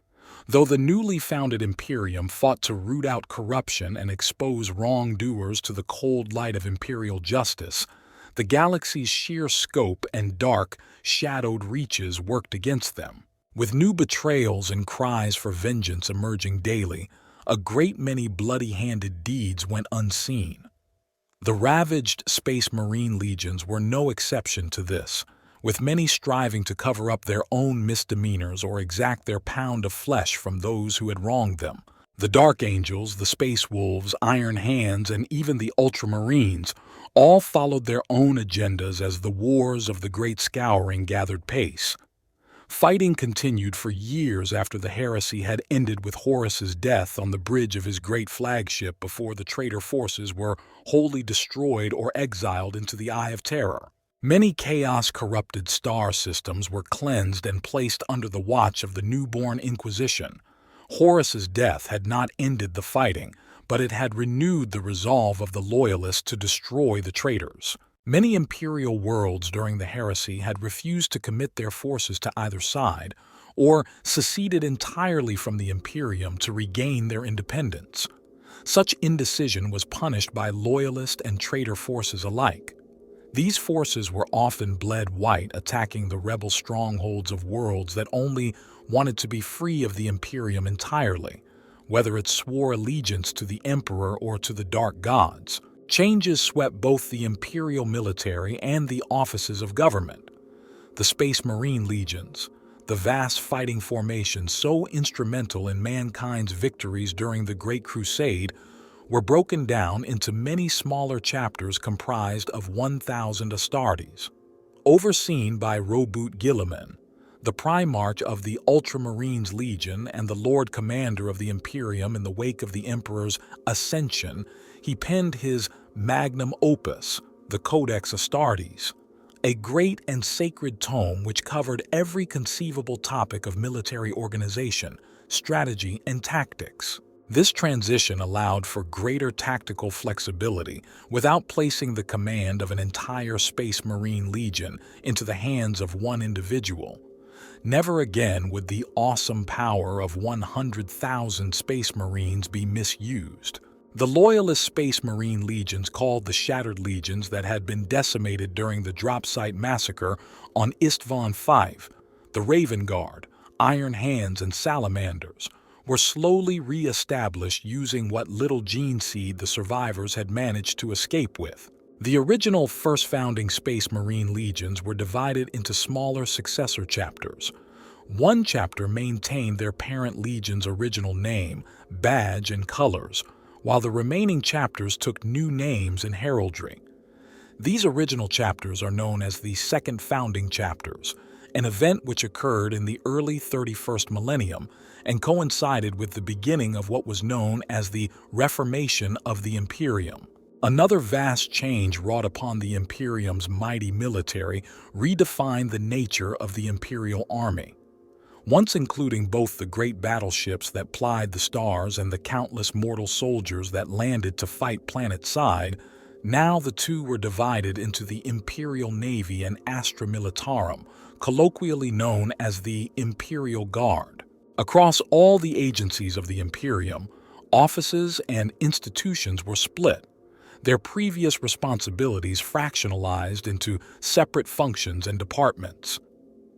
Though the newly founded Imperium fought to root out corruption and expose wrongdoers to the cold light of imperial justice, the galaxy's sheer scope and dark, shadowed reaches worked against them. With new betrayals and cries for vengeance emerging daily, a great many bloody-handed deeds went unseen. The ravaged Space Marine legions were no exception to this, with many striving to cover up their own misdemeanors or exact their pound of flesh from those who had wronged them. The Dark Angels, the Space Wolves, Iron Hands, and even the Ultramarines all followed their own agendas as the wars of the Great Scouring gathered pace. Fighting continued for years after the heresy had ended with Horus's death on the bridge of his great flagship before the traitor forces were wholly destroyed or exiled into the Eye of Terror. Many chaos-corrupted star systems were cleansed and placed under the watch of the newborn Inquisition. Horus's death had not ended the fighting, but it had renewed the resolve of the Loyalists to destroy the traitors. Many imperial worlds during the heresy had refused to commit their forces to either side, or seceded entirely from the Imperium to regain their independence. Such indecision was punished by Loyalist and traitor forces alike. These forces were often bled white, attacking the rebel strongholds of worlds that only wanted to be free of the Imperium entirely, whether it swore allegiance to the Emperor or to the Dark Gods. Changes swept both the Imperial military and the offices of government. The Space Marine legions, the vast fighting formations so instrumental in mankind's victories during the Great Crusade, were broken down into many smaller chapters comprised of 1,000 Astartes. Overseen by Roboute Guilliman, the Primarch of the Ultramarines Legion and the Lord Commander of the Imperium in the wake of the Emperor's ascension, he penned his magnum opus, the Codex Astartes, a great and sacred tome which covered every conceivable topic of military organization, strategy, and tactics. This transition allowed for greater tactical flexibility without placing the command of an entire Space Marine Legion into the hands of one individual. Never again would the awesome power of 100,000 Space Marines be misused. The Loyalist Space Marine legions, called the Shattered Legions, that had been decimated during the drop site massacre on Istvan V, the Raven Guard, Iron Hands, and Salamanders, were slowly re-established using what little gene seed the survivors had managed to escape with. The original first founding Space Marine legions were divided into smaller successor chapters. One chapter maintained their parent legion's original name, badge, and colors, while the remaining chapters took new names and heraldry. These original chapters are known as the Second Founding Chapters, an event which occurred in the early 31st millennium and coincided with the beginning of what was known as the Reformation of the Imperium. Another vast change wrought upon the Imperium's mighty military redefined the nature of the Imperial Army. Once including both the great battleships that plied the stars and the countless mortal soldiers that landed to fight planet-side, now the two were divided into the Imperial Navy and Astra Militarum, colloquially known as the Imperial Guard. Across all the agencies of the Imperium, offices and institutions were split, their previous responsibilities fractionalized into separate functions and departments.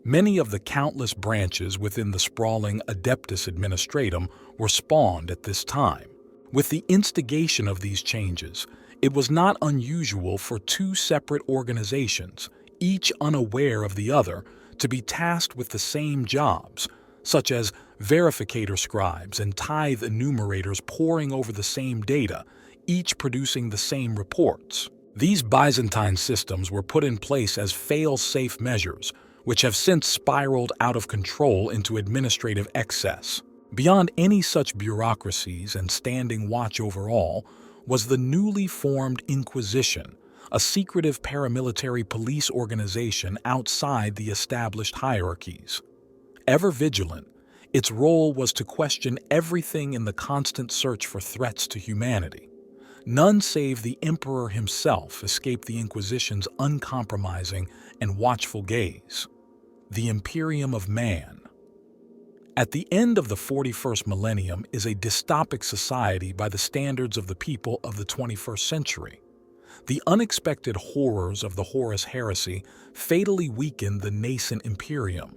Many of the countless branches within the sprawling Adeptus Administratum were spawned at this time. With the instigation of these changes, it was not unusual for two separate organizations, each unaware of the other, to be tasked with the same jobs, such as verificator scribes and tithe enumerators poring over the same data, each producing the same reports. These Byzantine systems were put in place as fail-safe measures, which have since spiraled out of control into administrative excess. Beyond any such bureaucracies and standing watch over all was the newly formed Inquisition, a secretive paramilitary police organization outside the established hierarchies. Ever vigilant, its role was to question everything in the constant search for threats to humanity. None save the Emperor himself escaped the Inquisition's uncompromising and watchful gaze. The Imperium of Man. At the end of the 41st millennium is a dystopic society by the standards of the people of the 21st century. The unexpected horrors of the Horus Heresy fatally weakened the nascent Imperium,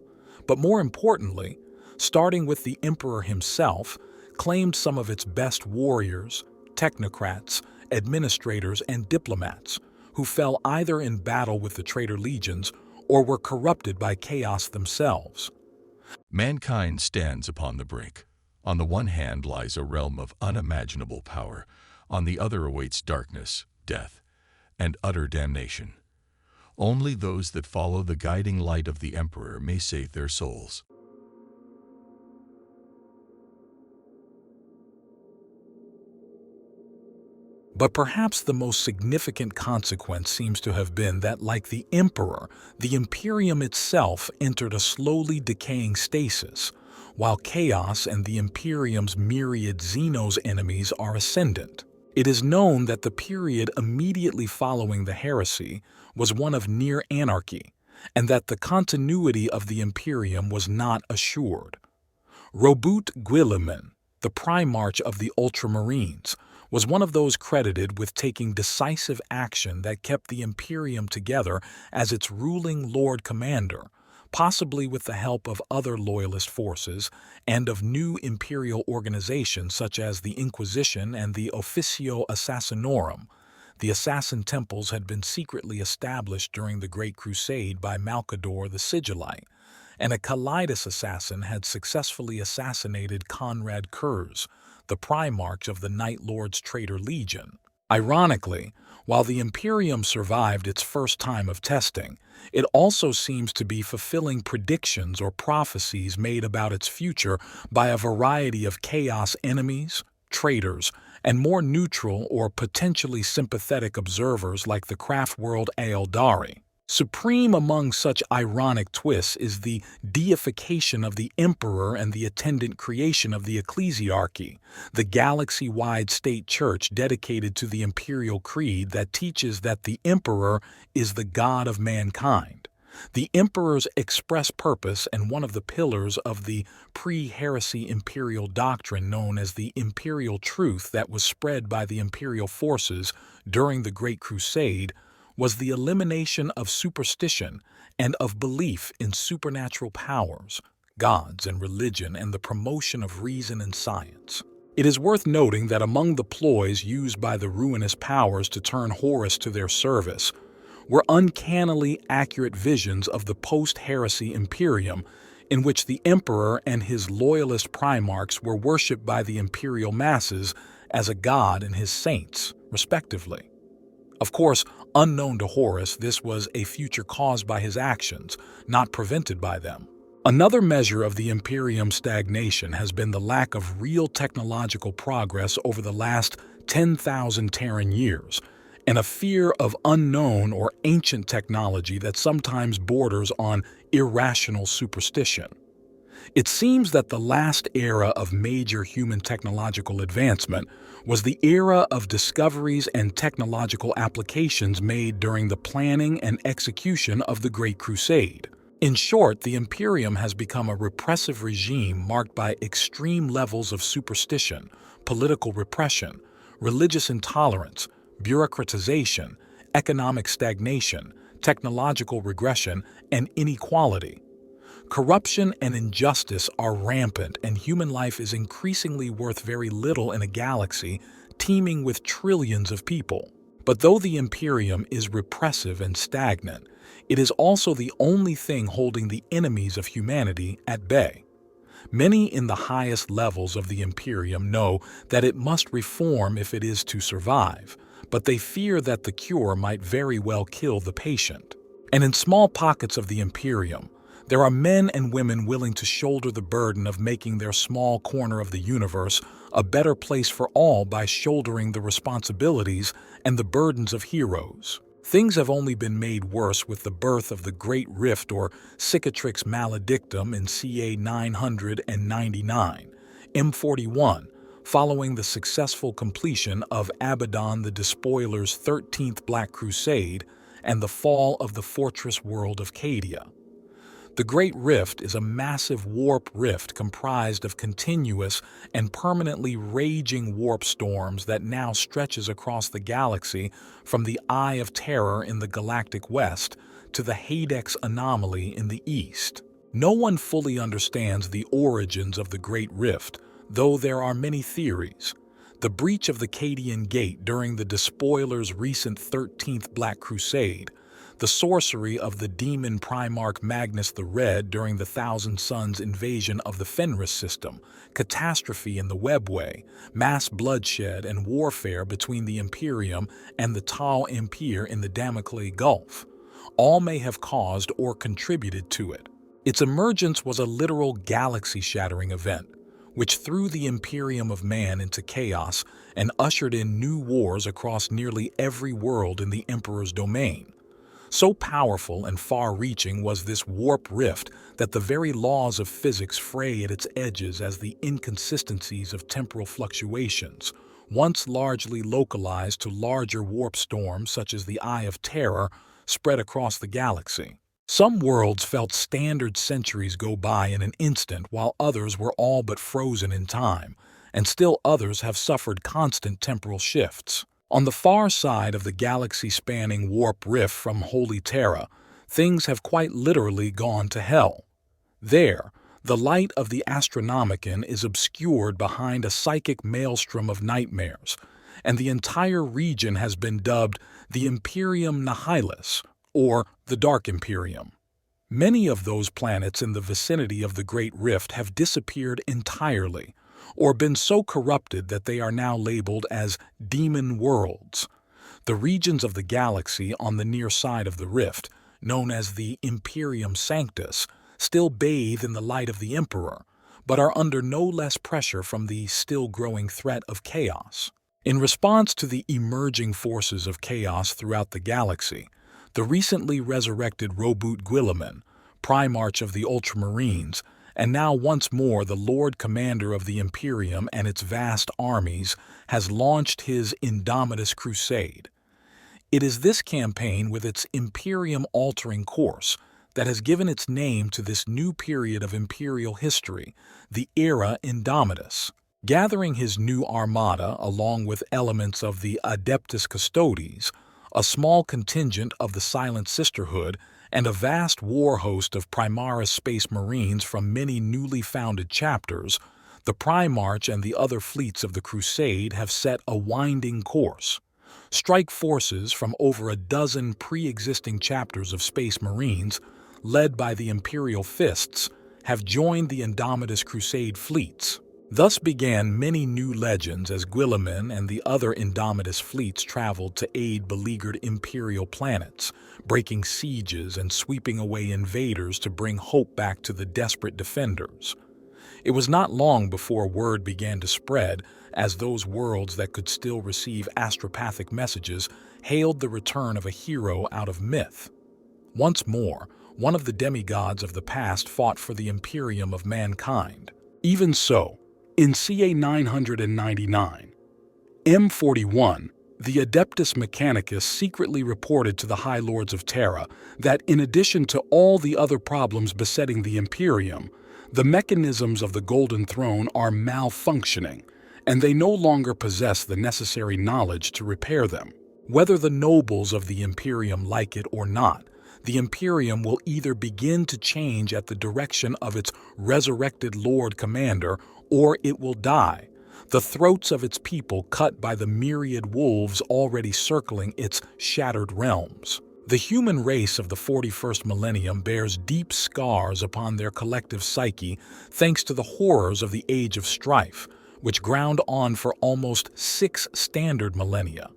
but more importantly, starting with the Emperor himself, claimed some of its best warriors, technocrats, administrators, and diplomats, who fell either in battle with the traitor legions or were corrupted by chaos themselves. Mankind stands upon the brink. On the one hand lies a realm of unimaginable power, on the other awaits darkness, death, and utter damnation. Only those that follow the guiding light of the Emperor may save their souls. But perhaps the most significant consequence seems to have been that, like the Emperor, the Imperium itself entered a slowly decaying stasis, while chaos and the Imperium's myriad Xenos enemies are ascendant. It is known that the period immediately following the heresy was one of near anarchy, and that the continuity of the Imperium was not assured. Robert Guilliman, the Primarch of the Ultramarines, was one of those credited with taking decisive action that kept the Imperium together as its ruling Lord Commander, possibly with the help of other loyalist forces and of new imperial organizations such as the Inquisition and the Officio Assassinorum. The assassin temples had been secretly established during the Great Crusade by Malcador the Sigillite, and a Calidus assassin had successfully assassinated Conrad Kurz, the Primarch of the Night Lord's Traitor Legion. Ironically, while the Imperium survived its first time of testing, it also seems to be fulfilling predictions or prophecies made about its future by a variety of chaos enemies, traitors, and more neutral or potentially sympathetic observers like the craft world Aeldari. Supreme among such ironic twists is the deification of the Emperor and the attendant creation of the Ecclesiarchy, the galaxy-wide state church dedicated to the Imperial Creed that teaches that the Emperor is the God of mankind. The Emperor's express purpose and one of the pillars of the pre-heresy imperial doctrine known as the Imperial Truth that was spread by the imperial forces during the Great Crusade was the elimination of superstition and of belief in supernatural powers, gods, and religion, and the promotion of reason and science. It is worth noting that among the ploys used by the ruinous powers to turn Horus to their service were uncannily accurate visions of the post-heresy Imperium, in which the Emperor and his loyalist primarchs were worshipped by the imperial masses as a god and his saints, respectively. Of course, unknown to Horus, this was a future caused by his actions, not prevented by them. Another measure of the Imperium's stagnation has been the lack of real technological progress over the last 10,000 Terran years, and a fear of unknown or ancient technology that sometimes borders on irrational superstition. It seems that the last era of major human technological advancement was the era of discoveries and technological applications made during the planning and execution of the Great Crusade. In short, the Imperium has become a repressive regime marked by extreme levels of superstition, political repression, religious intolerance, bureaucratization, economic stagnation, technological regression, and inequality. Corruption and injustice are rampant, and human life is increasingly worth very little in a galaxy teeming with trillions of people. But though the Imperium is repressive and stagnant, it is also the only thing holding the enemies of humanity at bay. Many in the highest levels of the Imperium know that it must reform if it is to survive, but they fear that the cure might very well kill the patient. And in small pockets of the Imperium, There are men and women willing to shoulder the burden of making their small corner of the universe a better place for all by shouldering the responsibilities and the burdens of heroes. Things have only been made worse with the birth of the Great Rift or Cicatrix Maledictum in CA 999, M41, following the successful completion of Abaddon the Despoiler's 13th Black Crusade and the fall of the fortress world of Cadia. The Great Rift is a massive warp rift comprised of continuous and permanently raging warp storms that now stretches across the galaxy from the Eye of Terror in the galactic west to the Hadex anomaly in the east. No one fully understands the origins of the Great Rift, though there are many theories. The breach of the Cadian Gate during the Despoiler's recent 13th Black Crusade, the sorcery of the demon Primarch Magnus the Red during the Thousand Suns invasion of the Fenris system, catastrophe in the Webway, mass bloodshed and warfare between the Imperium and the Tal Empire in the Damocles Gulf, all may have caused or contributed to it. Its emergence was a literal galaxy-shattering event, which threw the Imperium of Man into chaos and ushered in new wars across nearly every world in the Emperor's domain. So powerful and far-reaching was this warp rift that the very laws of physics fray at its edges as the inconsistencies of temporal fluctuations, once largely localized to larger warp storms such as the Eye of Terror, spread across the galaxy. Some worlds felt standard centuries go by in an instant while others were all but frozen in time, and still others have suffered constant temporal shifts. On the far side of the galaxy-spanning warp rift from Holy Terra, things have quite literally gone to hell. There, the light of the Astronomicon is obscured behind a psychic maelstrom of nightmares, and the entire region has been dubbed the Imperium Nihilus, or the Dark Imperium. Many of those planets in the vicinity of the Great Rift have disappeared entirely, or been so corrupted that they are now labeled as demon worlds. The regions of the galaxy on the near side of the rift, known as the Imperium Sanctus, still bathe in the light of the Emperor, but are under no less pressure from the still-growing threat of chaos. In response to the emerging forces of chaos throughout the galaxy, the recently resurrected Roboute Guilliman, Primarch of the Ultramarines, and now once more the Lord Commander of the Imperium and its vast armies, has launched his Indomitus Crusade. It is this campaign with its Imperium-altering course that has given its name to this new period of Imperial history, the Era Indomitus. Gathering his new armada along with elements of the Adeptus Custodes, a small contingent of the Silent Sisterhood, and a vast war host of Primaris Space Marines from many newly founded chapters, the Primarch and the other fleets of the Crusade have set a winding course. Strike forces from over a dozen pre-existing chapters of Space Marines, led by the Imperial Fists, have joined the Indomitus Crusade fleets. Thus began many new legends as Guilliman and the other Indomitus fleets traveled to aid beleaguered Imperial planets, breaking sieges and sweeping away invaders to bring hope back to the desperate defenders. It was not long before word began to spread as those worlds that could still receive astropathic messages hailed the return of a hero out of myth. Once more, one of the demigods of the past fought for the Imperium of mankind. Even so, in CA 999, M41, the Adeptus Mechanicus secretly reported to the High Lords of Terra that in addition to all the other problems besetting the Imperium, the mechanisms of the Golden Throne are malfunctioning, and they no longer possess the necessary knowledge to repair them. Whether the nobles of the Imperium like it or not, the Imperium will either begin to change at the direction of its resurrected Lord Commander, or it will die, the throats of its people cut by the myriad wolves already circling its shattered realms. The human race of the 41st millennium bears deep scars upon their collective psyche thanks to the horrors of the Age of Strife, which ground on for almost 6 standard millennia.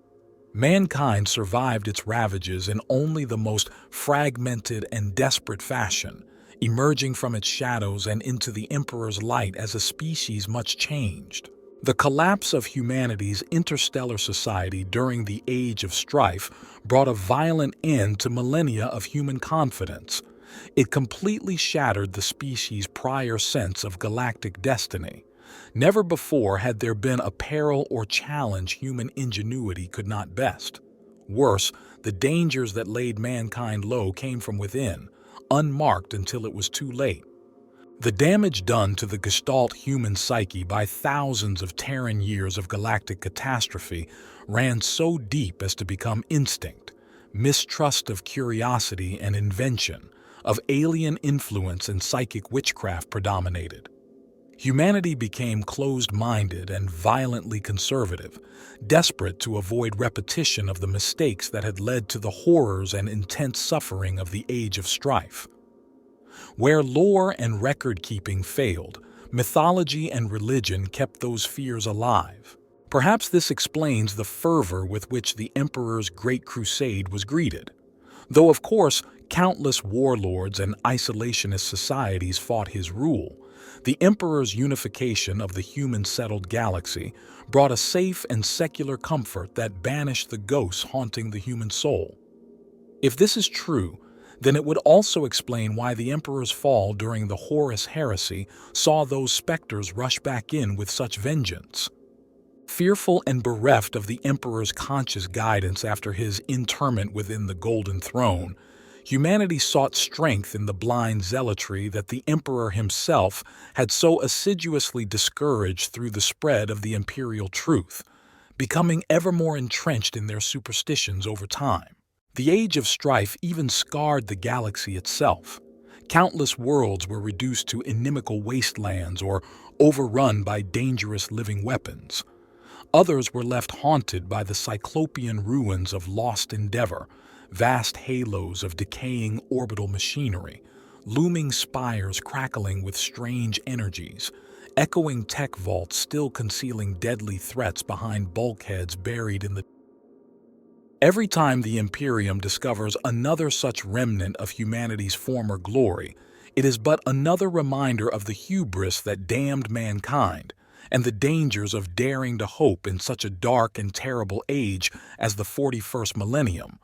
Mankind survived its ravages in only the most fragmented and desperate fashion, emerging from its shadows and into the Emperor's light as a species much changed. The collapse of humanity's interstellar society during the Age of Strife brought a violent end to millennia of human confidence. It completely shattered the species' prior sense of galactic destiny. Never before had there been a peril or challenge human ingenuity could not best. Worse, the dangers that laid mankind low came from within, unmarked until it was too late. The damage done to the Gestalt human psyche by thousands of Terran years of galactic catastrophe ran so deep as to become instinct, mistrust of curiosity and invention, of alien influence and psychic witchcraft predominated. Humanity became closed-minded and violently conservative, desperate to avoid repetition of the mistakes that had led to the horrors and intense suffering of the Age of Strife. Where lore and record-keeping failed, mythology and religion kept those fears alive. Perhaps this explains the fervor with which the Emperor's Great Crusade was greeted. Though, of course, countless warlords and isolationist societies fought his rule, the Emperor's unification of the human-settled galaxy brought a safe and secular comfort that banished the ghosts haunting the human soul. If this is true, then it would also explain why the Emperor's fall during the Horus Heresy saw those specters rush back in with such vengeance. Fearful and bereft of the Emperor's conscious guidance after his interment within the Golden Throne, humanity sought strength in the blind zealotry that the Emperor himself had so assiduously discouraged through the spread of the imperial truth, becoming ever more entrenched in their superstitions over time. The Age of Strife even scarred the galaxy itself. Countless worlds were reduced to inimical wastelands or overrun by dangerous living weapons. Others were left haunted by the cyclopean ruins of lost endeavor, vast halos of decaying orbital machinery, looming spires crackling with strange energies, echoing tech vaults still concealing deadly threats behind bulkheads buried in the... Every time the Imperium discovers another such remnant of humanity's former glory, it is but another reminder of the hubris that damned mankind and the dangers of daring to hope in such a dark and terrible age as the 41st millennium.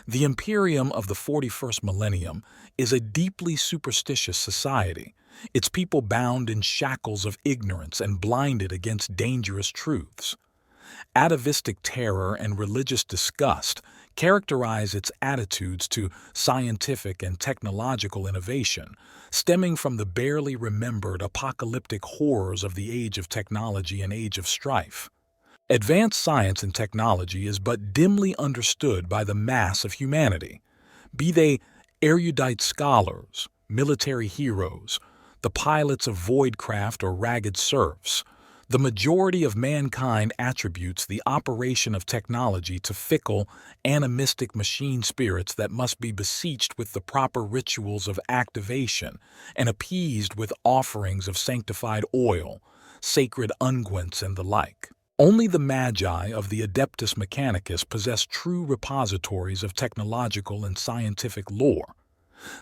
The Imperium of the 41st millennium is a deeply superstitious society, its people bound in shackles of ignorance and blinded against dangerous truths. Atavistic terror and religious disgust characterize its attitudes to scientific and technological innovation, stemming from the barely remembered apocalyptic horrors of the Age of Technology and Age of Strife. Advanced science and technology is but dimly understood by the mass of humanity, be they erudite scholars, military heroes, the pilots of voidcraft or ragged serfs. The majority of mankind attributes the operation of technology to fickle, animistic machine spirits that must be beseeched with the proper rituals of activation and appeased with offerings of sanctified oil, sacred unguents, and the like. Only the magi of the Adeptus Mechanicus possess true repositories of technological and scientific lore.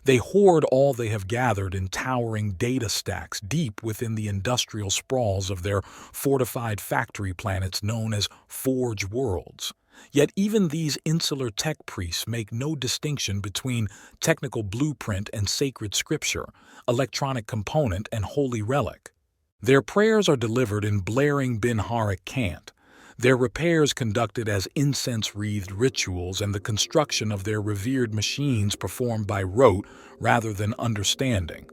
They hoard all they have gathered in towering data stacks deep within the industrial sprawls of their fortified factory planets known as Forge Worlds. Yet even these insular tech priests make no distinction between technical blueprint and sacred scripture, electronic component and holy relic. Their prayers are delivered in blaring Binharic cant, their repairs conducted as incense-wreathed rituals, and the construction of their revered machines performed by rote rather than understanding.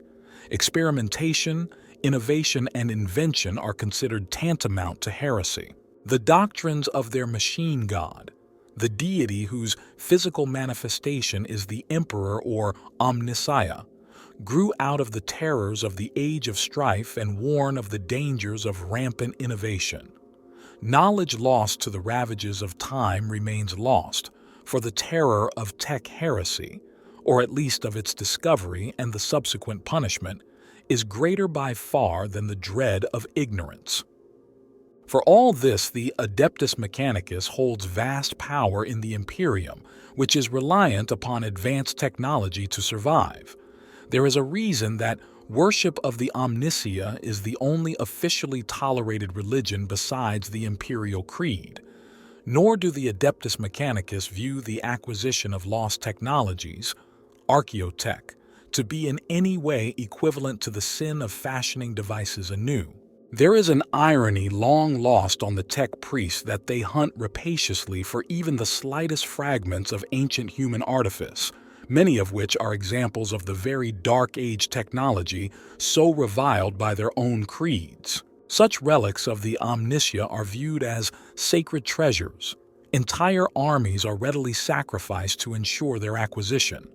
Experimentation, innovation, and invention are considered tantamount to heresy. The doctrines of their machine god, the deity whose physical manifestation is the Emperor or Omnissiah, grew out of the terrors of the Age of Strife and warn of the dangers of rampant innovation. Knowledge lost to the ravages of time remains lost, for the terror of tech heresy, or at least of its discovery and the subsequent punishment, is greater by far than the dread of ignorance. For all this, the Adeptus Mechanicus holds vast power in the Imperium, which is reliant upon advanced technology to survive. There is a reason that worship of the Omnicia is the only officially tolerated religion besides the Imperial Creed. Nor do the Adeptus Mechanicus view the acquisition of lost technologies, archaeotech, to be in any way equivalent to the sin of fashioning devices anew. There is an irony long lost on the tech priests that they hunt rapaciously for even the slightest fragments of ancient human artifice, many of which are examples of the very Dark Age technology so reviled by their own creeds. Such relics of the Omnicia are viewed as sacred treasures. Entire armies are readily sacrificed to ensure their acquisition.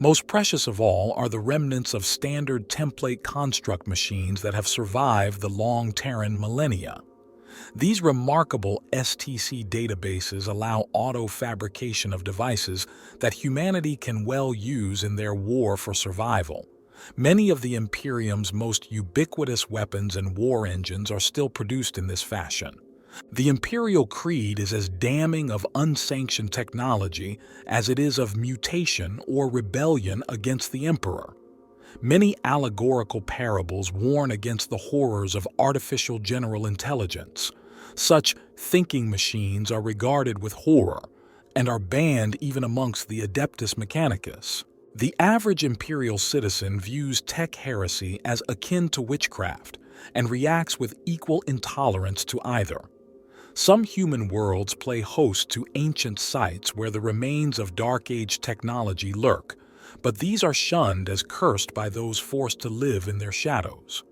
Most precious of all are the remnants of standard template construct machines that have survived the long Terran millennia. These remarkable STC databases allow auto-fabrication of devices that humanity can well use in their war for survival. Many of the Imperium's most ubiquitous weapons and war engines are still produced in this fashion. The Imperial Creed is as damning of unsanctioned technology as it is of mutation or rebellion against the Emperor. Many allegorical parables warn against the horrors of artificial general intelligence. Such thinking machines are regarded with horror and are banned even amongst the Adeptus Mechanicus. The average Imperial citizen views tech heresy as akin to witchcraft and reacts with equal intolerance to either. Some human worlds play host to ancient sites where the remains of Dark Age technology lurk, but these are shunned as cursed by those forced to live in their shadows.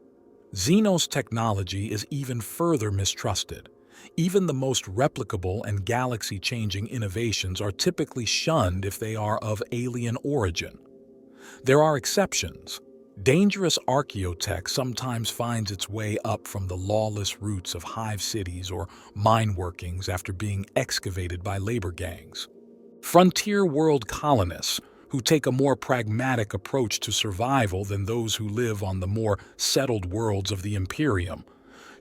Xenos technology is even further mistrusted. Even the most replicable and galaxy-changing innovations are typically shunned if they are of alien origin. There are exceptions. Dangerous archaeotech sometimes finds its way up from the lawless roots of hive cities or mine workings after being excavated by labor gangs. Frontier world colonists, who take a more pragmatic approach to survival than those who live on the more settled worlds of the Imperium,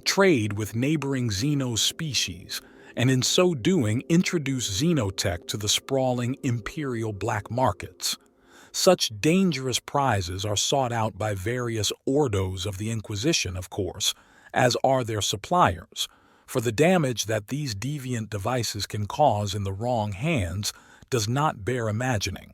trade with neighboring Xeno species, and in so doing introduce xenotech to the sprawling imperial black markets. Such dangerous prizes are sought out by various ordos of the Inquisition, of course, as are their suppliers, for the damage that these deviant devices can cause in the wrong hands does not bear imagining.